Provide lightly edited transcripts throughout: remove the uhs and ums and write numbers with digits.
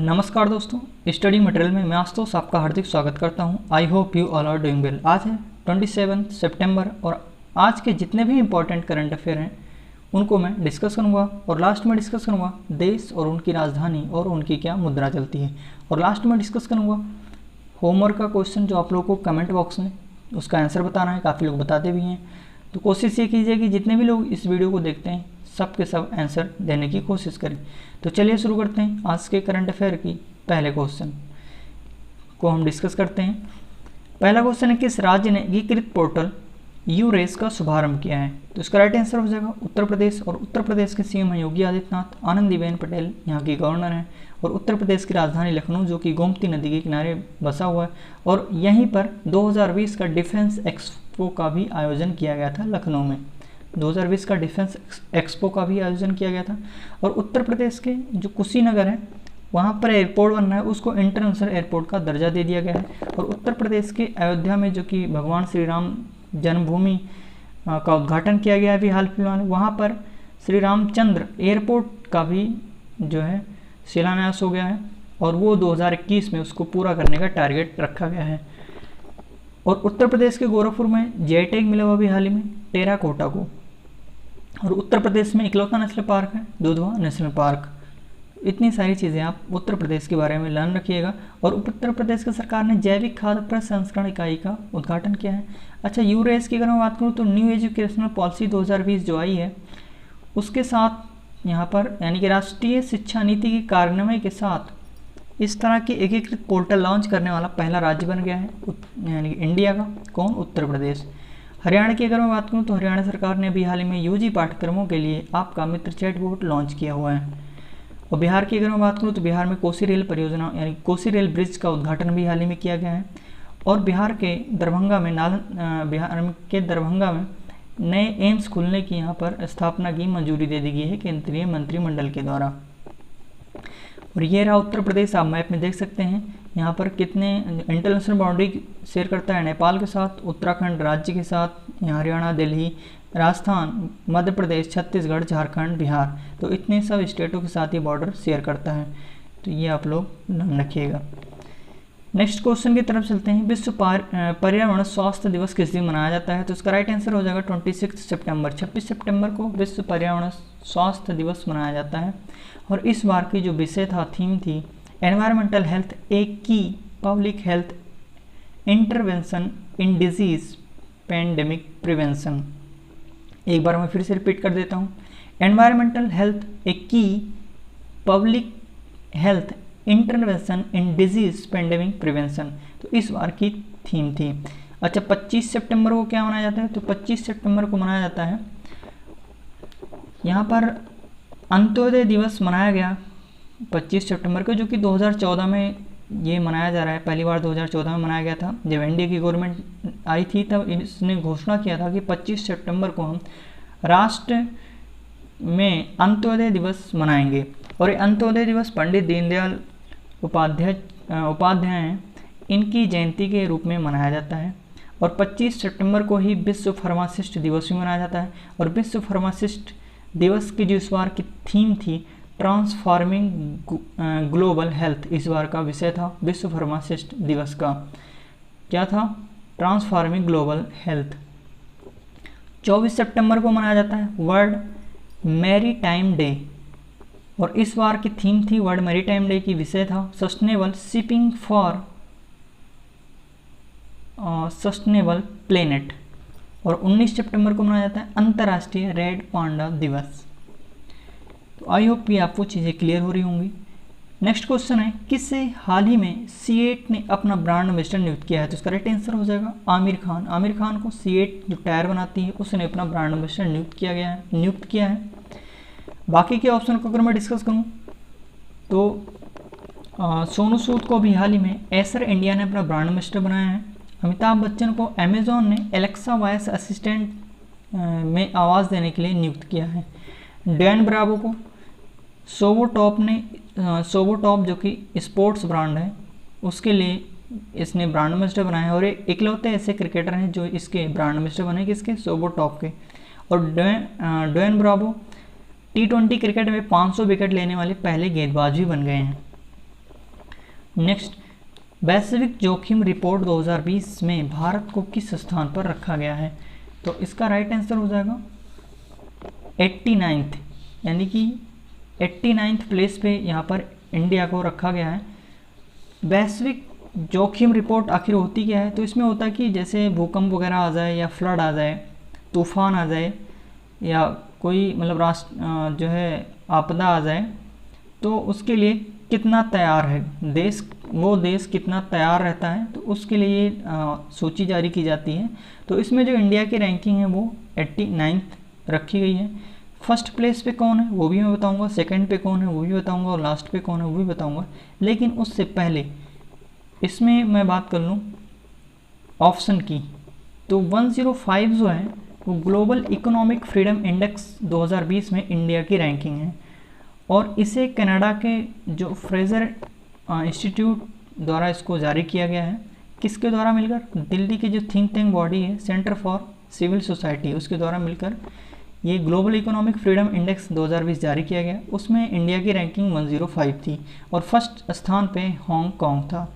नमस्कार दोस्तों, study material में मैं आशुतोष आपका हार्दिक स्वागत करता हूं। I hope you all are doing well. आज है 27 सितंबर और आज के जितने भी इंपॉर्टेंट करंट अफेयर हैं उनको मैं डिस्कस करूंगा और लास्ट में डिस्कस करूंगा देश और उनकी राजधानी और उनकी क्या मुद्रा चलती है। और लास्ट में डिस्कस करूंगा होमवर्क का क्वेश्चन जो आप लोगों को कमेंट बॉक्स में उसका आंसर बताना है। काफ़ी लोग बताते भी हैं, तो कोशिश ये कीजिए कि जितने भी लोग इस वीडियो को देखते हैं सब के सब आंसर देने की कोशिश करें। तो चलिए शुरू करते हैं आज के करंट अफेयर की पहले क्वेश्चन को हम डिस्कस करते हैं। पहला क्वेश्चन है, किस राज्य ने एकीकृत पोर्टल यूरेस का शुभारंभ किया है? तो इसका राइट आंसर हो जाएगा उत्तर प्रदेश। और उत्तर प्रदेश के सीएम हैं योगी आदित्यनाथ। आनंदीबेन पटेल यहाँ की गवर्नर हैं और उत्तर प्रदेश की राजधानी लखनऊ जो कि गोमती नदी के किनारे बसा हुआ है और यहीं पर 2020 का डिफेंस एक्सपो का भी आयोजन किया गया था। लखनऊ में 2020 का डिफेंस एक्सपो का भी आयोजन किया गया था। और उत्तर प्रदेश के जो कुशीनगर है वहाँ पर एयरपोर्ट बन रहा है, उसको इंटरनेशनल एयरपोर्ट का दर्जा दे दिया गया है। और उत्तर प्रदेश के अयोध्या में जो कि भगवान श्री राम जन्मभूमि का उद्घाटन किया गया है अभी हाल फिलहाल, वहाँ पर श्री रामचंद्र एयरपोर्ट का भी जो है शिलान्यास हो गया है और वो 2021 में उसको पूरा करने का टारगेट रखा गया है। और उत्तर प्रदेश के गोरखपुर में जीआई टैग मिला हुआ भी हाल ही में टेराकोटा को। और उत्तर प्रदेश में इकलौता नेशनल पार्क है दुधवा नेशनल पार्क। इतनी सारी चीज़ें आप उत्तर प्रदेश के बारे में लर्न रखिएगा। और उत्तर प्रदेश की सरकार ने जैविक खाद्य प्रसंस्करण इकाई का उद्घाटन किया है। अच्छा, यूरेस की अगर मैं बात करूँ तो न्यू एजुकेशनल पॉलिसी 2020 जो आई है उसके साथ यहाँ पर यानी कि राष्ट्रीय शिक्षा नीति के कार्यान्वयन के साथ इस तरह की एकीकृत पोर्टल लॉन्च करने वाला पहला राज्य बन गया है यानी कि इंडिया का। कौन? उत्तर प्रदेश। हरियाणा की अगर मैं बात करूँ तो हरियाणा सरकार ने अभी हाल ही में यूजी पाठ्यक्रमों के लिए आपका मित्र चैटबॉट लॉन्च किया हुआ है। और बिहार की अगर मैं बात करूँ तो बिहार में कोसी रेल परियोजना यानी कोसी रेल ब्रिज का उद्घाटन भी हाल ही में किया गया है। और बिहार के दरभंगा में नए एम्स खुलने की यहाँ पर स्थापना की मंजूरी दे दी गई है केंद्रीय मंत्रिमंडल के द्वारा। और ये रहा उत्तर प्रदेश, आप मैप में देख सकते हैं यहाँ पर कितने इंटरनेशनल बाउंड्री शेयर करता है नेपाल के साथ, उत्तराखंड राज्य के साथ, यहाँ हरियाणा, दिल्ली, राजस्थान, मध्य प्रदेश, छत्तीसगढ़, झारखंड, बिहार, तो इतने सब स्टेटों के साथ ये बॉर्डर शेयर करता है। तो ये आप लोग ध्यान रखिएगा। नेक्स्ट क्वेश्चन की तरफ चलते हैं। विश्व पर्यावरण स्वास्थ्य दिवस किस दिन मनाया जाता है? तो इसका राइट आंसर हो जाएगा 26 सितंबर। 26 सितंबर को विश्व पर्यावरण स्वास्थ्य दिवस मनाया जाता है। और इस बार की जो विषय था, थीम थी एनवायरमेंटल हेल्थ ए की public health intervention in disease pandemic prevention. एक बार मैं फिर से रिपीट कर देता हूँ। एनवायरमेंटल हेल्थ ए की public health intervention in disease pandemic prevention, तो इस बार की थीम थी। अच्छा, 25 सितंबर को क्या मनाया जाता है? तो 25 सितंबर को मनाया जाता है यहाँ पर अंत्योदय दिवस मनाया गया 25 सितंबर को, जो कि 2014 में ये मनाया जा रहा है। पहली बार 2014 में मनाया गया था जब एनडीए की गवर्नमेंट आई थी, तब इसने घोषणा किया था कि 25 सितंबर को हम राष्ट्र में अंत्योदय दिवस मनाएंगे। और ये अंत्योदय दिवस पंडित दीनदयाल उपाध्याय हैं, इनकी जयंती के रूप में मनाया जाता है। और 25 सितंबर को ही विश्व फार्मासिस्ट दिवस भी मनाया जाता है। और विश्व फार्मासिस्ट दिवस की जो इस बार की थीम थी ट्रांसफॉर्मिंग ग्लोबल हेल्थ, इस बार का विषय था विश्व फार्मासिस्ट दिवस का। क्या था? Transforming global health. 24 सितंबर को मनाया जाता है वर्ल्ड मैरीटाइम डे। और इस बार की थीम थी वर्ल्ड मैरीटाइम डे की विषय था sustainable shipping for sustainable planet. और 19 सितंबर को मनाया जाता है अंतर्राष्ट्रीय रेड पांडा दिवस। तो आई होप कि आपको चीज़ें क्लियर हो रही होंगी। नेक्स्ट क्वेश्चन है, किससे हाल ही में सीएट ने अपना ब्रांड एम्बेसडर नियुक्त किया है? तो इसका राइट आंसर हो जाएगा आमिर खान। आमिर खान को सीएट जो टायर बनाती है उसने अपना ब्रांड एम्बेसडर नियुक्त किया है। बाकी के ऑप्शन को अगर मैं डिस्कस करूं तो सोनू सूद को भी हाल ही में एसर इंडिया ने अपना ब्रांड एम्बेसडर बनाया है। अमिताभ बच्चन को अमेजॉन ने एलेक्सा वॉइस असिस्टेंट में आवाज़ देने के लिए नियुक्त किया है। डैन ब्रावो को सोवोटॉप जो कि स्पोर्ट्स ब्रांड है उसके लिए इसने ब्रांड एम्बेसडर बनाया है। और इकलौते ऐसे क्रिकेटर हैं जो इसके ब्रांड एम्बेसडर बने किसके? सोवोटॉप के। और डैन ब्रावो T20 क्रिकेट में 500 विकेट लेने वाले पहले गेंदबाज भी बन गए हैं। नेक्स्ट, वैश्विक जोखिम रिपोर्ट 2020 में भारत को किस स्थान पर रखा गया है? तो इसका राइट आंसर हो जाएगा 89th, यानी कि 89th प्लेस पे यहाँ पर इंडिया को रखा गया है। वैश्विक जोखिम रिपोर्ट आखिर होती क्या है? तो इसमें होता है कि जैसे भूकंप वगैरह आ जाए या फ्लड आ जाए, तूफान आ जाए या कोई मतलब राष्ट्र जो है आपदा आ जाए, तो उसके लिए कितना तैयार है देश, वो देश कितना तैयार रहता है, तो उसके लिए सूची जारी की जाती है। तो इसमें जो इंडिया की रैंकिंग है वो 89th रखी गई है। फर्स्ट प्लेस पे कौन है वो भी मैं बताऊंगा, सेकंड पे कौन है वो भी बताऊंगा, और लास्ट पे कौन है वो भी बताऊंगा। लेकिन उससे पहले इसमें मैं बात कर लूँ ऑप्शन की, तो 105 जो है वो ग्लोबल इकोनॉमिक फ्रीडम इंडेक्स 2020 में इंडिया की रैंकिंग है, और इसे कनाडा के जो फ्रेजर इंस्टीट्यूट द्वारा इसको जारी किया गया है। किसके द्वारा मिलकर? दिल्ली की जो थिंक टैंक बॉडी है सेंटर फॉर सिविल सोसाइटी, उसके द्वारा मिलकर ये ग्लोबल इकोनॉमिक फ्रीडम इंडेक्स 2020 जारी किया गया। उसमें इंडिया की रैंकिंग 105 थी और फर्स्ट स्थान पे हांगकांग था।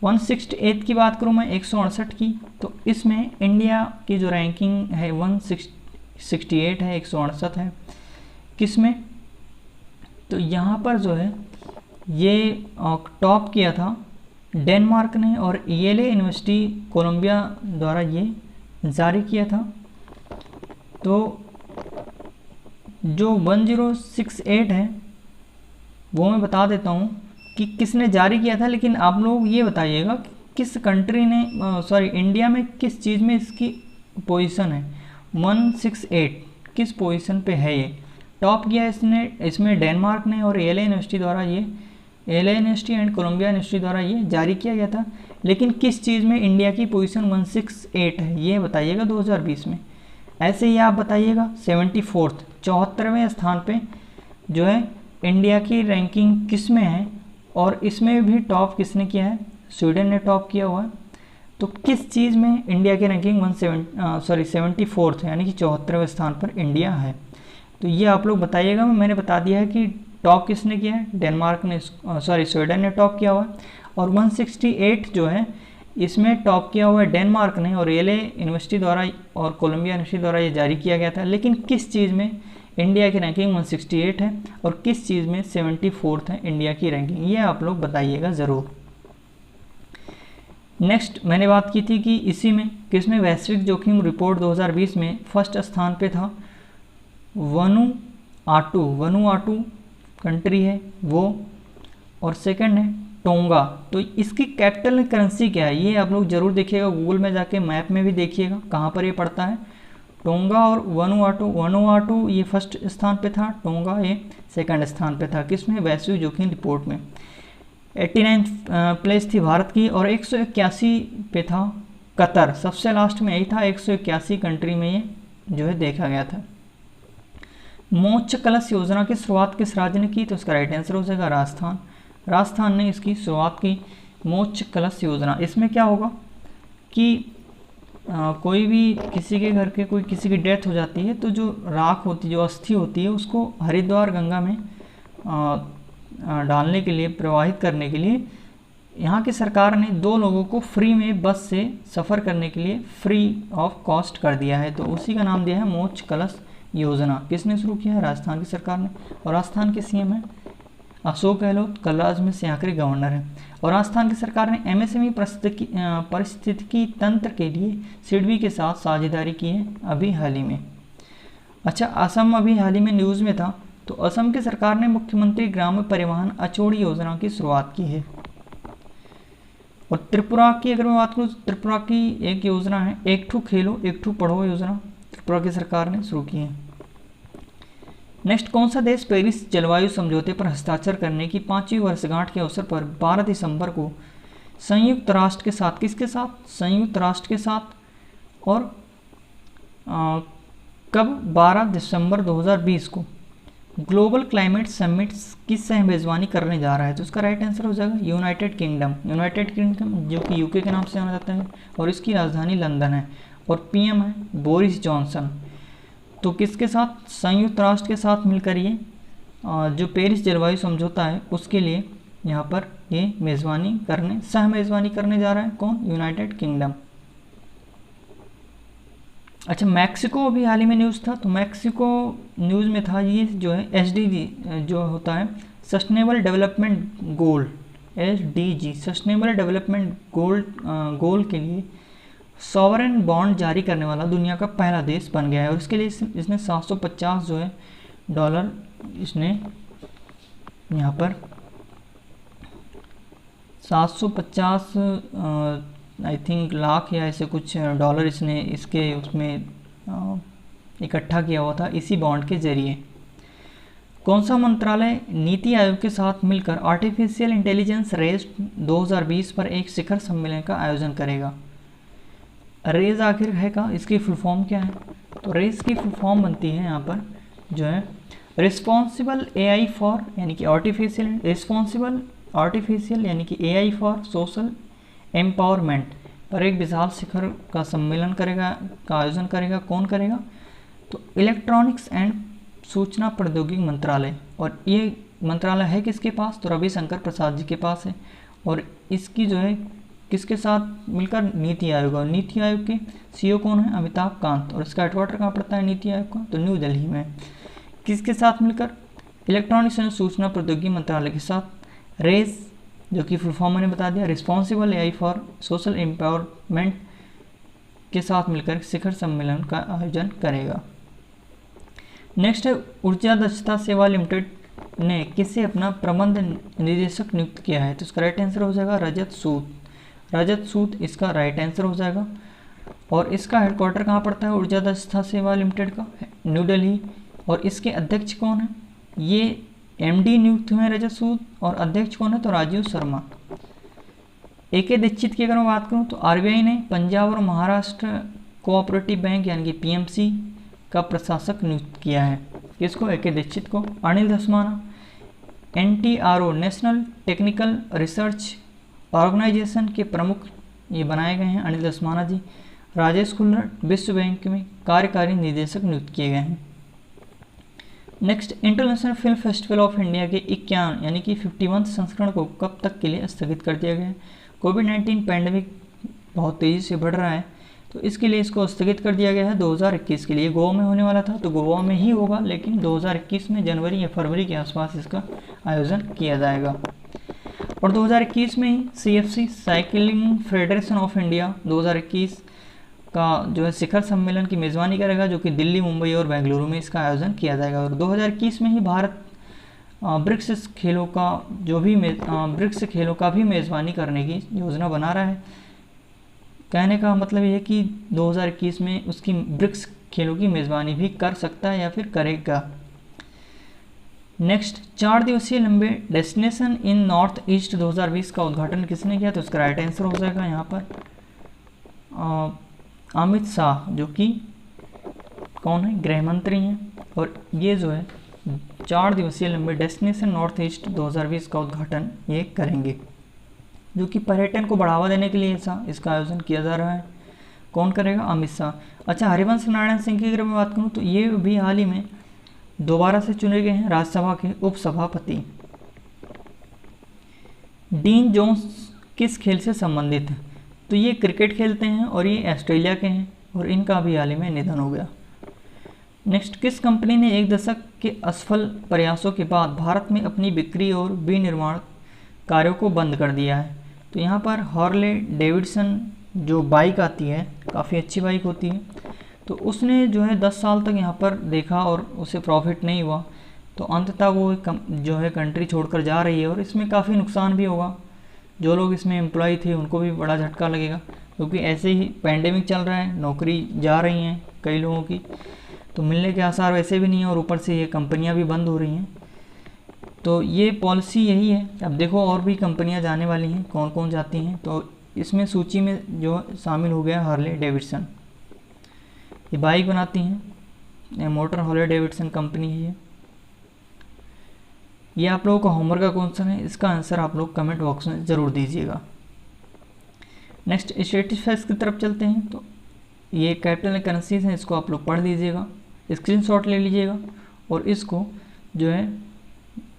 168 की बात करूँ मैं 168 की, तो इसमें इंडिया की जो रैंकिंग है 168 है, 168 है। किस में? तो यहाँ पर जो है ये टॉप किया था डेनमार्क ने, और येले यूनिवर्सिटी कोलंबिया द्वारा ये जारी किया था। तो जो 1068 है वो मैं बता देता हूँ कि किसने जारी किया था, लेकिन आप लोग ये बताइएगा किस कंट्री ने, सॉरी इंडिया में किस चीज़ में इसकी पोजीशन है। 168 किस पोजीशन पे है ये? टॉप किया इसमें डेनमार्क ने, और येले यूनिवर्सिटी द्वारा ये, येले यूनिवर्सिटी एंड कोलंबिया यूनिवर्सिटी द्वारा ये जारी किया गया था। लेकिन किस चीज़ में इंडिया की पोजीशन 168 है ये बताइएगा 2020 में। ऐसे ही आप बताइएगा 74th 74वें स्थान पे जो है इंडिया की रैंकिंग किस में है, और इसमें भी टॉप किसने किया है? स्वीडन ने टॉप किया हुआ है। तो किस चीज़ में इंडिया की रैंकिंग 74th है, यानी कि 74वें स्थान पर इंडिया है। तो ये आप लोग बताइएगा। मैंने बता दिया है कि टॉप किसने किया है, डेनमार्क ने, स्वीडन ने टॉप किया हुआ है, और 168 जो है इसमें टॉप किया हुआ है डेनमार्क ने, और येले यूनिवर्सिटी द्वारा और कोलंबिया यूनिवर्सिटी द्वारा ये जारी किया गया था। लेकिन किस चीज़ में इंडिया की रैंकिंग 168 है और किस चीज़ में 74th है इंडिया की रैंकिंग, ये आप लोग बताइएगा ज़रूर। नेक्स्ट मैंने बात की थी कि इसी में किसमें वैश्विक जोखिम रिपोर्ट 2020 में फर्स्ट स्थान पे था वनुआटू कंट्री है वो, और सेकंड है टोंगा। तो इसकी कैपिटल करेंसी क्या है ये आप लोग जरूर देखिएगा, गूगल में जाके मैप में भी देखिएगा कहाँ पर ये पड़ता है। टोंगा और वनुआटू ये फर्स्ट स्थान पे था, टोंगा ये सेकंड स्थान पे था। किसमें? वैश्विक जोखिम रिपोर्ट में। 89 प्लेस थी भारत की, और 181 पे था कतर, सबसे लास्ट में यही था। 181 कंट्री में ये जो है देखा गया था। मोक्ष कलश योजना की शुरुआत किस राज्य ने की? तो इसका राइट आंसर हो जाएगा राजस्थान। राजस्थान ने इसकी शुरुआत की मोक्ष कलश योजना। इसमें क्या होगा कि कोई भी किसी के घर के कोई किसी की डेथ हो जाती है, तो जो राख होती है, जो अस्थि होती है, उसको हरिद्वार गंगा में डालने के लिए, प्रवाहित करने के लिए यहाँ की सरकार ने 2 लोगों को फ्री में बस से सफ़र करने के लिए फ्री ऑफ कॉस्ट कर दिया है। तो उसी का नाम दिया है मोक्ष कलश योजना। किसने शुरू किया है? राजस्थान की सरकार ने। और राजस्थान के सीएम है अशोक गहलोत, कलराज मिश्र यहाँ के गवर्नर हैं। और राजस्थान की सरकार ने एमएसएमई पारिस्थितिकी तंत्र के लिए सिडबी के साथ साझेदारी की है अभी हाल ही में। अच्छा, असम अभी हाल ही में न्यूज़ में था, तो असम की सरकार ने मुख्यमंत्री ग्राम्य परिवहन अचोड़ी योजना की शुरुआत की है। और त्रिपुरा की अगर मैं बात करूँ, त्रिपुरा की एक योजना है एक ठू खेलो एक ठू पढ़ो योजना, त्रिपुरा की सरकार ने शुरू की है। नेक्स्ट, कौन सा देश पेरिस जलवायु समझौते पर हस्ताक्षर करने की 5वीं वर्षगांठ के अवसर पर 12 दिसंबर को संयुक्त राष्ट्र के साथ, किसके साथ? संयुक्त राष्ट्र के साथ, और कब? 12 दिसंबर 2020 को ग्लोबल क्लाइमेट समिट की सह मेजबानी करने जा रहा है। तो उसका राइट आंसर हो जाएगा यूनाइटेड किंगडम। यूनाइटेड किंगडम जो कि यूके के नाम से जाना जाता है, और इसकी राजधानी लंदन है, और पीएम है बोरिस जॉनसन। तो किसके साथ? संयुक्त राष्ट्र के साथ मिलकर ये जो पेरिस जलवायु समझौता है उसके लिए यहाँ पर ये सह मेज़बानी करने जा रहा है। कौन? United kingdom. अच्छा, मैक्सिको अभी हाल ही में न्यूज़ था, तो मैक्सिको न्यूज़ में था ये जो है SDG जो होता है sustainable development goal, SDG sustainable development goal के लिए सॉवरेन बॉन्ड जारी करने वाला दुनिया का पहला देश बन गया है। और इसके लिए इसने 750 जो है डॉलर इसने यहाँ पर 750 आई थिंक लाख या ऐसे कुछ डॉलर इसने इसके उसमें इकट्ठा किया हुआ था इसी बॉन्ड के जरिए। कौन सा मंत्रालय नीति आयोग के साथ मिलकर आर्टिफिशियल इंटेलिजेंस रेज 2020 पर एक शिखर सम्मेलन का आयोजन करेगा? रेज आखिर है का, इसकी फुल फॉर्म क्या है? तो रेज की फुल फॉर्म बनती है यहाँ पर जो है रिस्पॉन्सिबल AI फॉर यानी कि AI फॉर सोशल एम्पावरमेंट पर एक विशाल शिखर का सम्मेलन का आयोजन करेगा। कौन करेगा? तो इलेक्ट्रॉनिक्स एंड सूचना प्रौद्योगिकी मंत्रालय। और ये मंत्रालय है किसके पास? तो रविशंकर प्रसाद जी के पास है। और इसकी जो है किसके साथ मिलकर? नीति आयोग। और नीति आयोग के CEO कौन है? अमिताभ कांत। और इसका हेडक्वार्टर कहाँ पड़ता है नीति आयोग का? तो न्यू दिल्ली में। किसके साथ मिलकर? इलेक्ट्रॉनिक्स एंड सूचना प्रौद्योगिकी मंत्रालय के साथ। रेज जो कि फुल फॉर्म मैंने बता दिया, responsible AI for social empowerment के साथ मिलकर शिखर सम्मेलन का आयोजन करेगा। नेक्स्ट है ऊर्जा दक्षता सेवा लिमिटेड ने किसे अपना प्रबंध निदेशक नियुक्त किया है? तो इसका राइट आंसर हो जाएगा रजत सूद इसका राइट आंसर हो जाएगा। और इसका हेडक्वार्टर कहाँ पड़ता है ऊर्जा दक्षता सेवा लिमिटेड का? न्यू दिल्ली। और इसके अध्यक्ष कौन है? ये MD नियुक्त हुए हैं रजत सूद। और अध्यक्ष कौन है? तो राजीव शर्मा। AK दीक्षित की अगर मैं बात करूँ तो RBI ने पंजाब और महाराष्ट्र कोऑपरेटिव बैंक यानी कि PMC का प्रशासक नियुक्त किया है। किसको? AK दीक्षित को। Anil Dhasmana NTRO National Technical Research Organisation के प्रमुख ये बनाए गए हैं अनिल धस्माना जी। राजेश खुल्लर विश्व बैंक में कार्यकारी निदेशक नियुक्त किए गए हैं। Next, international film festival of India के 51 यानी कि 51 संस्करण को कब तक के लिए स्थगित कर दिया गया है? कोविड-19 पैंडेमिक बहुत तेज़ी से बढ़ रहा है तो इसके लिए इसको स्थगित कर दिया गया है 2021 के लिए। गोवा में होने वाला था तो गोवा में ही होगा, लेकिन 2021 में जनवरी या फरवरी के आसपास इसका आयोजन किया जाएगा। और 2021 में ही CFC cycling federation of India 2021 का जो है शिखर सम्मेलन की मेज़बानी करेगा, जो कि दिल्ली, मुंबई और बेंगलुरु में इसका आयोजन किया जाएगा। और 2021 में ही भारत ब्रिक्स खेलों का भी मेज़बानी करने की योजना बना रहा है। कहने का मतलब ये है कि 2021 में उसकी ब्रिक्स खेलों की मेज़बानी भी कर सकता है या फिर करेगा। नेक्स्ट, 4 दिवसीय लंबे डेस्टिनेशन इन नॉर्थ ईस्ट 2020 का उद्घाटन किसने किया? तो इसका राइट आंसर हो जाएगा यहाँ पर अमित शाह, जो कि कौन है? गृह मंत्री हैं। और ये जो है 4 दिवसीय लंबे डेस्टिनेशन नॉर्थ ईस्ट 2020 का उद्घाटन ये करेंगे, जो कि पर्यटन को बढ़ावा देने के लिए इसका आयोजन किया जा रहा है। कौन करेगा? अमित शाह। अच्छा, हरिवंश नारायण सिंह की अगर मैं बात करूँ तो ये भी हाल ही में दोबारा से चुने गए हैं राज्यसभा के उपसभापति। डीन जोन्स किस खेल से संबंधित है? तो ये क्रिकेट खेलते हैं और ये ऑस्ट्रेलिया के हैं और इनका भी हाल ही में निधन हो गया। नेक्स्ट, किस कंपनी ने 1 दशक के असफल प्रयासों के बाद भारत में अपनी बिक्री और विनिर्माण कार्यों को बंद कर दिया है? तो यहाँ पर हार्ले डेविडसन जो बाइक आती है, काफ़ी अच्छी बाइक होती है, तो उसने जो है 10 साल तक यहाँ पर देखा और उसे प्रॉफिट नहीं हुआ, तो अंततः वो जो है कंट्री छोड़कर जा रही है। और इसमें काफ़ी नुकसान भी होगा, जो लोग इसमें एम्प्लॉय थे उनको भी बड़ा झटका लगेगा, क्योंकि ऐसे ही पैंडेमिक चल रहा है, नौकरी जा रही हैं कई लोगों की, तो मिलने के आसार वैसे भी नहीं है और ऊपर से ये कंपनियां भी बंद हो रही हैं। तो ये पॉलिसी यही है। अब देखो और भी कंपनियां जाने वाली हैं, कौन कौन जाती हैं, तो इसमें सूची में जो शामिल हो गया हार्ले डेविडसन। ये बाइक बनाती हैं, मोटर हार्ले डेविडसन कंपनी है ये आप लोगों का होमवर्क का क्वेश्चन है, इसका आंसर आप लोग कमेंट बॉक्स में ज़रूर दीजिएगा। नेक्स्ट, स्टैटिस्टिक्स की तरफ चलते हैं। तो ये कैपिटल करेंसीज हैं, इसको आप लोग पढ़ लीजिएगा, स्क्रीनशॉट ले लीजिएगा और इसको जो है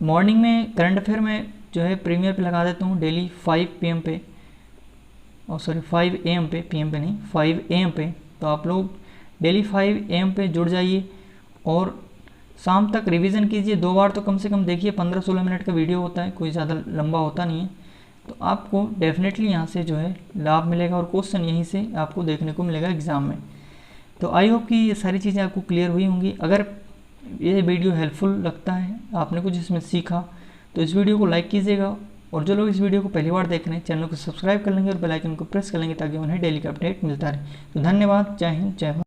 मॉर्निंग में करंट अफेयर में जो है प्रीमियर पे लगा देता हूँ डेली 5 PM पे, और सॉरी 5 AM पे, PM पे नहीं 5 AM पे। तो आप लोग डेली 5 AM पे जुड़ जाइए और शाम तक रिवीजन कीजिए। 2 बार तो कम से कम देखिए, 15-16 मिनट का वीडियो होता है, कोई ज़्यादा लंबा होता नहीं है। तो आपको डेफिनेटली यहाँ से जो है लाभ मिलेगा और क्वेश्चन यहीं से आपको देखने को मिलेगा एग्ज़ाम में। तो आई होप कि ये सारी चीज़ें आपको क्लियर हुई होंगी। अगर ये वीडियो हेल्पफुल लगता है, आपने कुछ इसमें सीखा, तो इस वीडियो को लाइक कीजिएगा, और जो लोग इस वीडियो को पहली बार देख रहे हैं चैनल को सब्सक्राइब कर लेंगे और बेल आइकन को प्रेस कर लेंगे ताकि उन्हें डेली का अपडेट मिलता रहे। तो धन्यवाद, जय हिंद, जय भारत।